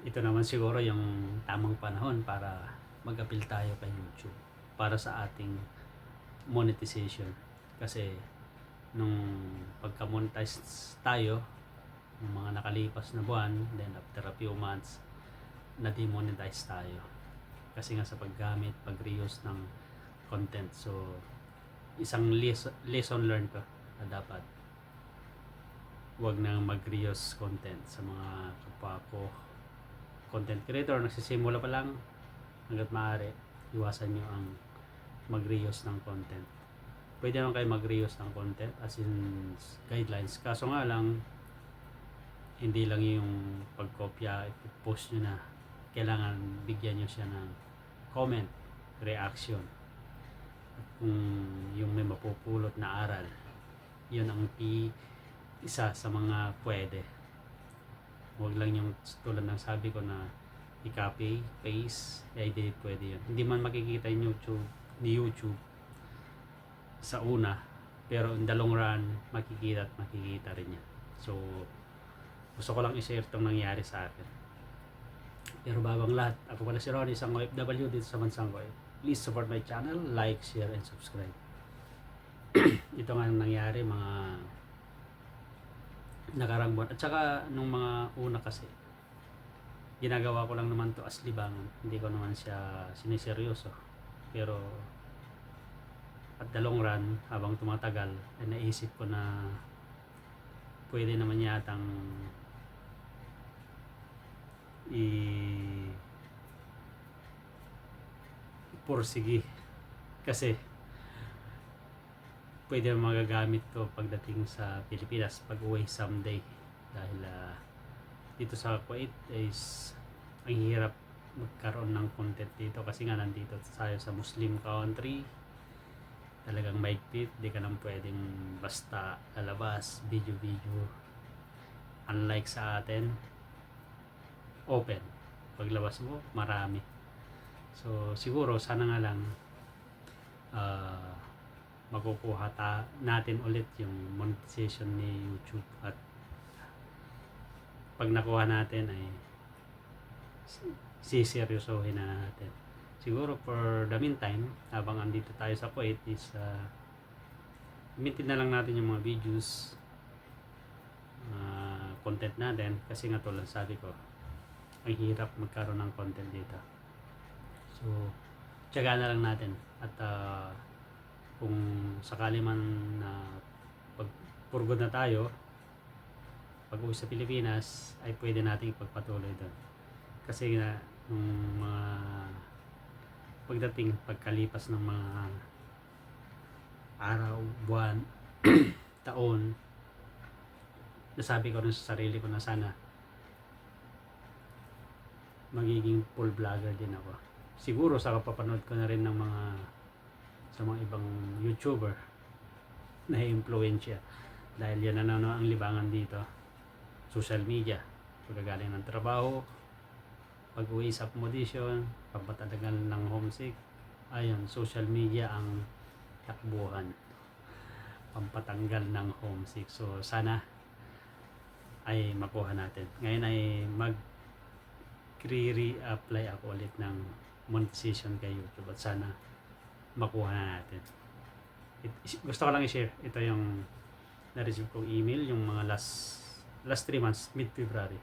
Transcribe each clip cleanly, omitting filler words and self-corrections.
ito naman siguro yung tamang panahon para mag-appeal tayo kay YouTube para sa ating monetization. Kasi nung pagka-monetize tayo, ng mga nakalipas na buwan, then after a few months, na-demonetize tayo. Kasi nga sa paggamit, pag-reuse ng content. So, isang lesson learned ko na dapat wag nang mag-reuse content sa mga kapwa ko content creator nagsisimula pa lang. Hanggat maaari iwasan nyo ang mag-reuse ng content. Pwede naman kayo mag-reuse ng content as in guidelines, kaso nga lang hindi lang yung pagkopya i-post nyo na, kailangan bigyan nyo siya ng comment, reaction, at kung yung may mapupulot na aral, yun ang isa sa mga pwede. Huwag lang yung tulad ng sabi ko na i-copy, paste, hindi pwede yun. Hindi man makikita yung YouTube sa una, pero in the long run makikita rin yan. So gusto ko lang i-share itong nangyari sa akin. Pero bago ang lahat, ako pala si Ronnie, isang OFW dito sa bansang ko. Please support my channel, like, share, and subscribe. Ito nga ang nangyari mga nakarang buwan. At saka nung mga una kasi, ginagawa ko lang naman to as libangan. Hindi ko naman siya siniseryoso. Pero at the long run, habang tumatagal, ay naisip ko na pwede naman yatang pursigi. Kasi pwede magagamit to pagdating sa Pilipinas pag uwi someday. Dahil dito sa Kuwait is ang hirap magkaroon ng content dito kasi nga nandito tayo sa Muslim country, talagang maigpit, di ka nang pwedeng basta lalabas video. Unlike sa atin, open, paglabas mo marami. So siguro sana nga lang makukuha natin ulit yung monetization ni YouTube, at pag nakuha natin ay siseryosohin na natin. Siguro for the meantime, habang andito tayo sa Kuwait is maintain na lang natin yung mga videos, content natin, kasi nga tulad sabi ko, ang hirap magkaroon ng content dito. So tiyaga na lang natin, at kung sakali man na pagpurgod na tayo, pag uwi sa Pilipinas, ay pwede nating ipagpatuloy doon. Kasi na nung mga pagkalipas ng mga araw, buwan, taon, nasabi ko rin sa sarili ko na sana magiging full vlogger din ako. Siguro sa kapapanood ko na rin ng sa mga ibang YouTuber na impluwensya, dahil yan na ang libangan dito, social media, pagkagaling ng trabaho, pag-uwi sa accommodation, pampatanggal ng homesick, ayun, social media ang takbuhan, pampatanggal ng homesick. So sana ay makuha natin. Ngayon ay re-apply ako ulit ng monetization kay YouTube, at sana makuha na natin. Gusto ko lang i-share, ito yung na-receive kong email, yung mga last 3 months, mid-February.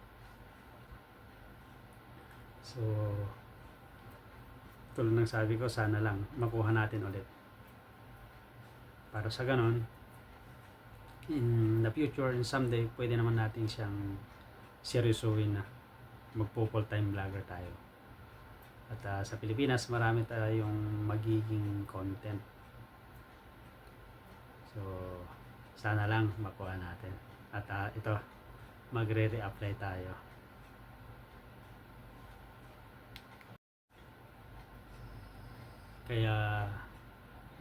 So tulad ng sabi ko, sana lang makuha natin ulit, para sa ganon in the future, in someday, pwede naman natin siyang seryosohin na magpo full time vlogger tayo. At sa Pilipinas, marami tayong magiging content. So sana lang makuha natin, at ito, magre-reapply tayo. Kaya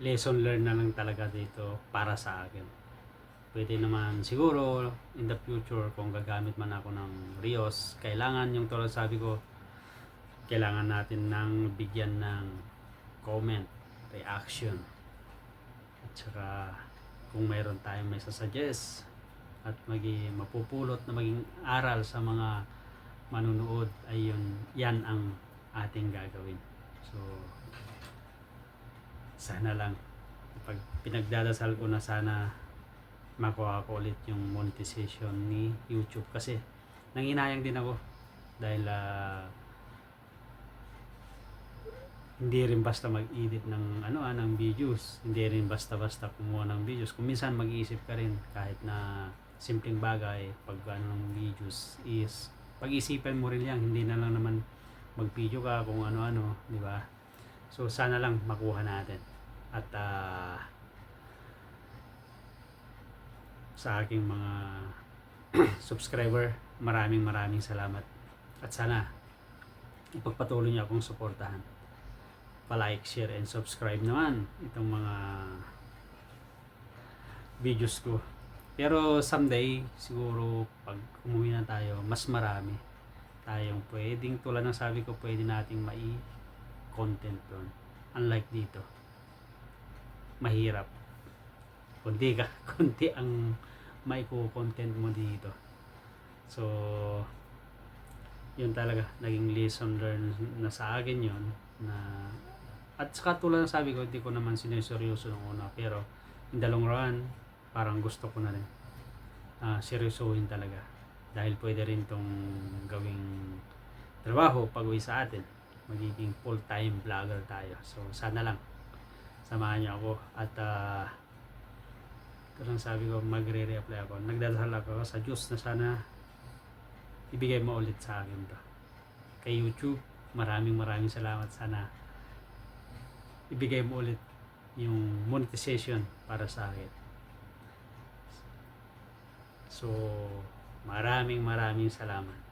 lesson learned na lang talaga dito para sa akin. Pwede naman siguro in the future, kung gagamit man ako ng Reels, kailangan yung tulad sabi ko, kailangan natin ng bigyan ng comment, reaction, at saka kung mayroon tayong may sasuggest at mapupulot na maging aral sa mga manunood ay yan ang ating gagawin. So sana lang pag pinagdadasal ko na sana makuha ko ulit yung monetization ni YouTube kasi nanginayang din ako dahil hindi rin basta mag-edit ng ng videos, hindi rin basta-basta kumuha ng videos. Kung minsan mag-iisip ka rin kahit na simpleng bagay pag ng videos is pag-isipan mo rin yan, hindi na lang naman mag-video ka kung ano-ano, di ba? So sana lang makuha natin. At sa aking mga subscriber, maraming salamat. At sana ipagpatuloy niyo akong suportahan. Pa-like, share, and subscribe naman itong mga videos ko. Pero someday, siguro pag umuwi na tayo, mas marami tayong pwedeng, tulad ng sabi ko, pwede nating mai-content doon. Unlike dito, mahirap. Kunti ang mai-content mo dito. So, yun talaga, naging lesson learned na sa akin yun. At saka tulad ng sabi ko, hindi ko naman sineryoso nung una. Pero, in the long run, parang gusto ko na rin seryosohin talaga. Dahil pwede rin tong gawing trabaho pag uwi sa atin. Magiging full-time vlogger tayo. So, sana lang samahan niyo ako. At parang sabi ko, magre-reapply ako. Nagdadasal ako sa Diyos na sana ibigay mo ulit sa akin to. Kay YouTube, maraming salamat. Sana ibigay mo ulit yung monetization para sa akin. So, maraming salamat.